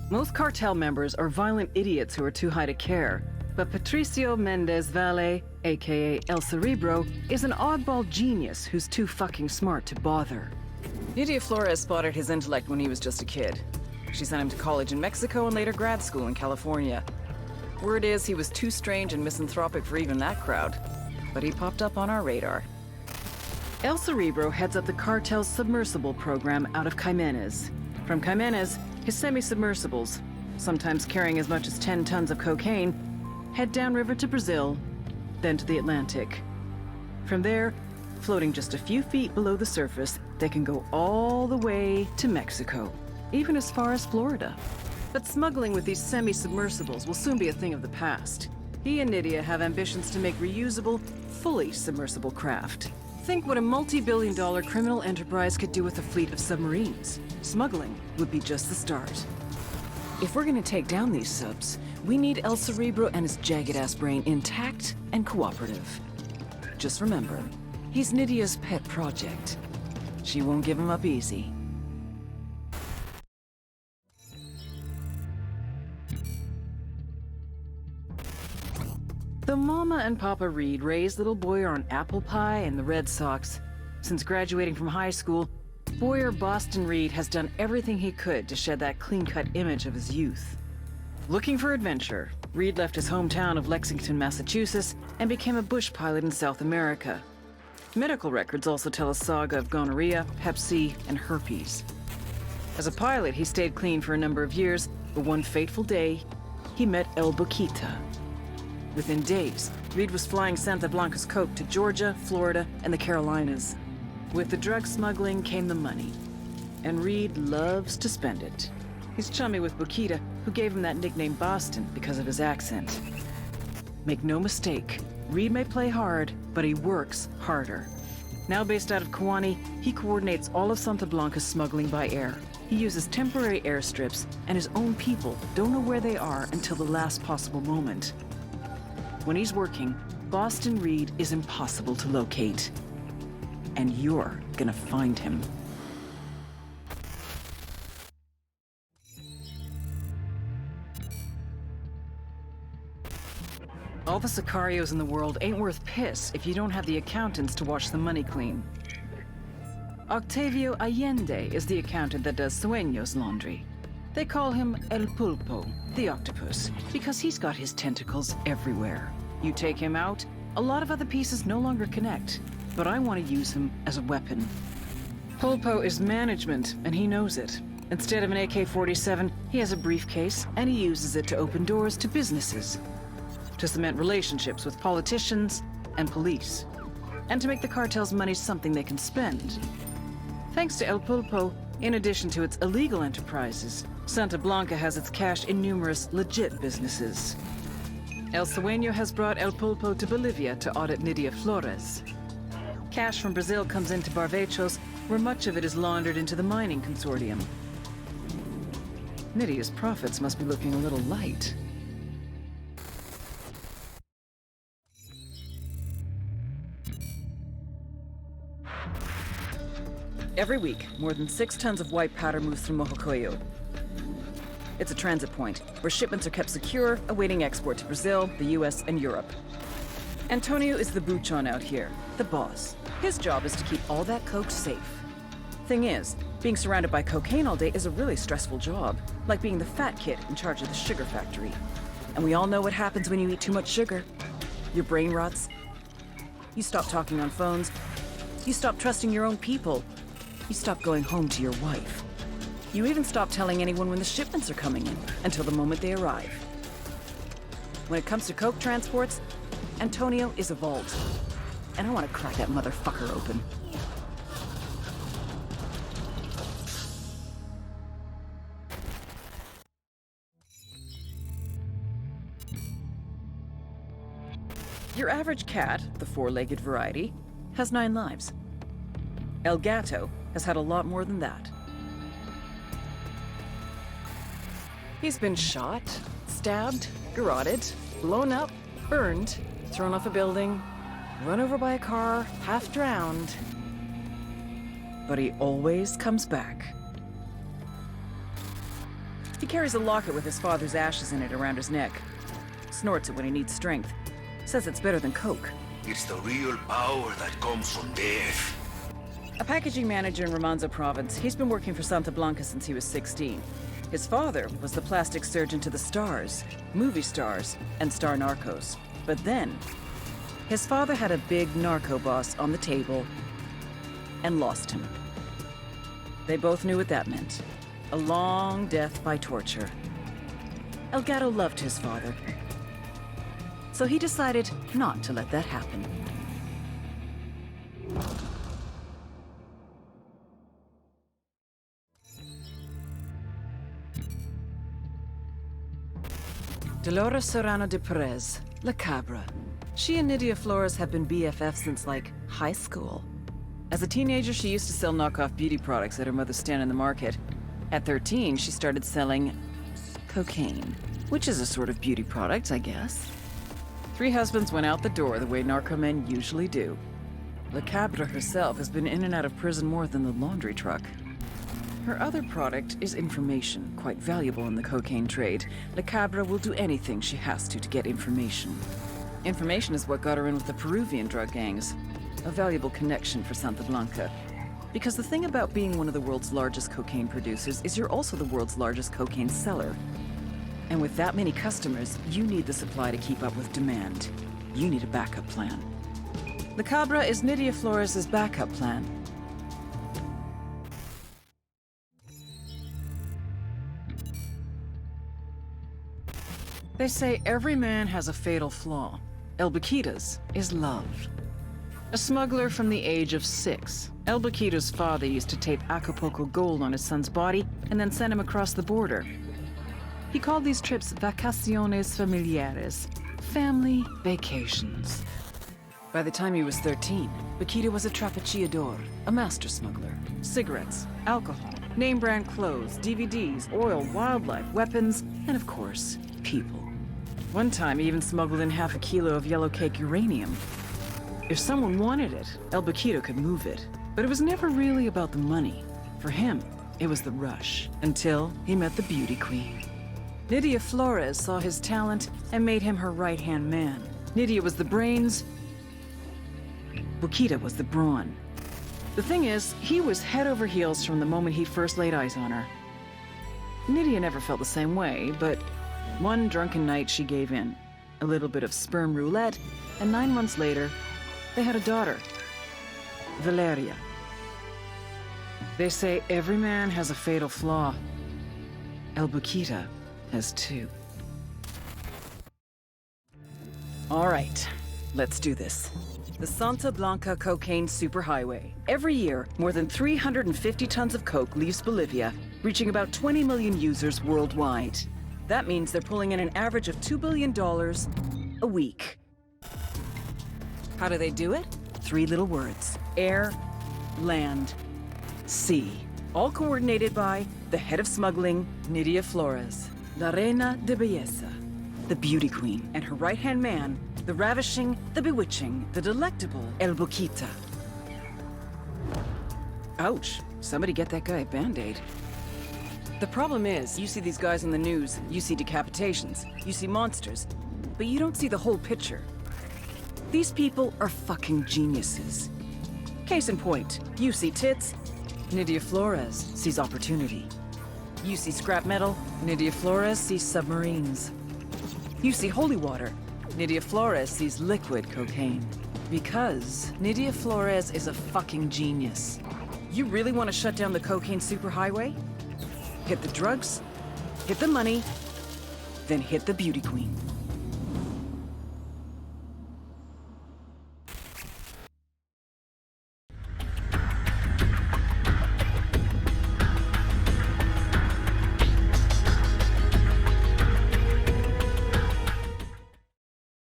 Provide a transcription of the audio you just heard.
Most cartel members are violent idiots who are too high to care. But Patricio Mendez Valle, aka El Cerebro, is an oddball genius who's too fucking smart to bother. Nydia Flores spotted his intellect when he was just a kid. She sent him to college in Mexico and later grad school in California. Word is he was too strange and misanthropic for even that crowd. But he popped up on our radar. El Cerebro heads up the cartel's submersible program out of Jimenez. From Jimenez, his semi-submersibles, sometimes carrying as much as 10 tons of cocaine, head downriver to Brazil, then to the Atlantic. From there, floating just a few feet below the surface, they can go all the way to Mexico, even as far as Florida. But smuggling with these semi-submersibles will soon be a thing of the past. He and Nydia have ambitions to make reusable, fully submersible craft. Think what a multi-billion-dollar criminal enterprise could do with a fleet of submarines. Smuggling would be just the start. If we're gonna take down these subs, we need El Cerebro and his jagged-ass brain intact and cooperative. Just remember, he's Nydia's pet project. She won't give him up easy. Though Mama and Papa Reed raised little Boyer on apple pie and the Red Sox, since graduating from high school, Boyer Boston Reed has done everything he could to shed that clean-cut image of his youth. Looking for adventure, Reed left his hometown of Lexington, Massachusetts, and became a bush pilot in South America. Medical records also tell a saga of gonorrhea, hep C, and herpes. As a pilot, he stayed clean for a number of years, but one fateful day, he met El Boquita. Within days, Reed was flying Santa Blanca's coke to Georgia, Florida, and the Carolinas. With the drug smuggling came the money, and Reed loves to spend it. He's chummy with Boquita, who gave him that nickname Boston because of his accent. Make no mistake, Reed may play hard, but he works harder. Now based out of Kewanee, he coordinates all of Santa Blanca's smuggling by air. He uses temporary airstrips, and his own people don't know where they are until the last possible moment. When he's working, Boston Reed is impossible to locate. And you're gonna find him. All the sicarios in the world ain't worth piss if you don't have the accountants to wash the money clean. Octavio Allende is the accountant that does Sueño's laundry. They call him El Pulpo, the octopus, because he's got his tentacles everywhere. You take him out, a lot of other pieces no longer connect, but I want to use him as a weapon. Pulpo is management, and he knows it. Instead of an AK-47, he has a briefcase, and he uses it to open doors to businesses, to cement relationships with politicians and police, and to make the cartel's money something they can spend. Thanks to El Pulpo, in addition to its illegal enterprises, Santa Blanca has its cash in numerous legit businesses. El Sueño has brought El Pulpo to Bolivia to audit Nydia Flores. Cash from Brazil comes into Barvechos, where much of it is laundered into the mining consortium. Nydia's profits must be looking a little light. Every week, more than 6 tons of white powder moves through Mojocoyo. It's a transit point, where shipments are kept secure, awaiting export to Brazil, the US, and Europe. Antonio is the buchon out here, the boss. His job is to keep all that coke safe. Thing is, being surrounded by cocaine all day is a really stressful job, like being the fat kid in charge of the sugar factory. And we all know what happens when you eat too much sugar. Your brain rots. You stop talking on phones. You stop trusting your own people. You stop going home to your wife. You even stop telling anyone when the shipments are coming in, until the moment they arrive. When it comes to coke transports, Antonio is a vault. And I want to crack that motherfucker open. Your average cat, the 4-legged variety, has 9 lives. El Gato has had a lot more than that. He's been shot, stabbed, garroted, blown up, burned, thrown off a building, run over by a car, half drowned. But he always comes back. He carries a locket with his father's ashes in it around his neck. Snorts it when he needs strength. Says it's better than coke. It's the real power that comes from death. A packaging manager in Romanzo province, he's been working for Santa Blanca since he was 16. His father was the plastic surgeon to the stars, movie stars, and star narcos. But then, his father had a big narco boss on the table and lost him. They both knew what that meant. A long death by torture. El Gato loved his father, so he decided not to let that happen. Dolores Serrano de Perez, La Cabra. She and Nydia Flores have been BFFs since, like, high school. As a teenager, she used to sell knockoff beauty products at her mother's stand in the market. At 13, she started selling cocaine, which is a sort of beauty product, I guess. 3 husbands went out the door the way narco men usually do. La Cabra herself has been in and out of prison more than the laundry truck. Her other product is information, quite valuable in the cocaine trade. La Cabra will do anything she has to get information. Information is what got her in with the Peruvian drug gangs. A valuable connection for Santa Blanca. Because the thing about being one of the world's largest cocaine producers is you're also the world's largest cocaine seller. And with that many customers, you need the supply to keep up with demand. You need a backup plan. La Cabra is Nydia Flores' backup plan. They say every man has a fatal flaw. El Baquita's is love. A smuggler from the age of 6, El Baquita's father used to tape Acapulco gold on his son's body and then send him across the border. He called these trips vacaciones familiares, family vacations. By the time he was 13, Baquita was a trapechiador, a master smuggler. Cigarettes, alcohol, name-brand clothes, DVDs, oil, wildlife, weapons, and of course, people. One time, he even smuggled in half a kilo of yellow cake uranium. If someone wanted it, El Baquita could move it. But it was never really about the money. For him, it was the rush, until he met the beauty queen. Nydia Flores saw his talent and made him her right-hand man. Nydia was the brains, Baquita was the brawn. The thing is, he was head over heels from the moment he first laid eyes on her. Nydia never felt the same way, but one drunken night she gave in. A little bit of sperm roulette, and 9 months later, they had a daughter, Valeria. They say every man has a fatal flaw. El Baquita has 2. All right, let's do this. The Santa Blanca Cocaine Superhighway. Every year, more than 350 tons of coke leaves Bolivia, reaching about 20 million users worldwide. That means they're pulling in an average of $2 billion a week. How do they do it? 3 little words. Air, land, sea. All coordinated by the head of smuggling, Nydia Flores. La Reina de Belleza. The beauty queen. And her right-hand man, the ravishing, the bewitching, the delectable El Baquita. Ouch. Somebody get that guy a Band-Aid. The problem is, you see these guys in the news, you see decapitations, you see monsters, but you don't see the whole picture. These people are fucking geniuses. Case in point, you see tits, Nydia Flores sees opportunity. You see scrap metal, Nydia Flores sees submarines. You see holy water, Nydia Flores sees liquid cocaine. Because Nydia Flores is a fucking genius. You really want to shut down the cocaine superhighway? Hit the drugs, hit the money, then hit the beauty queen.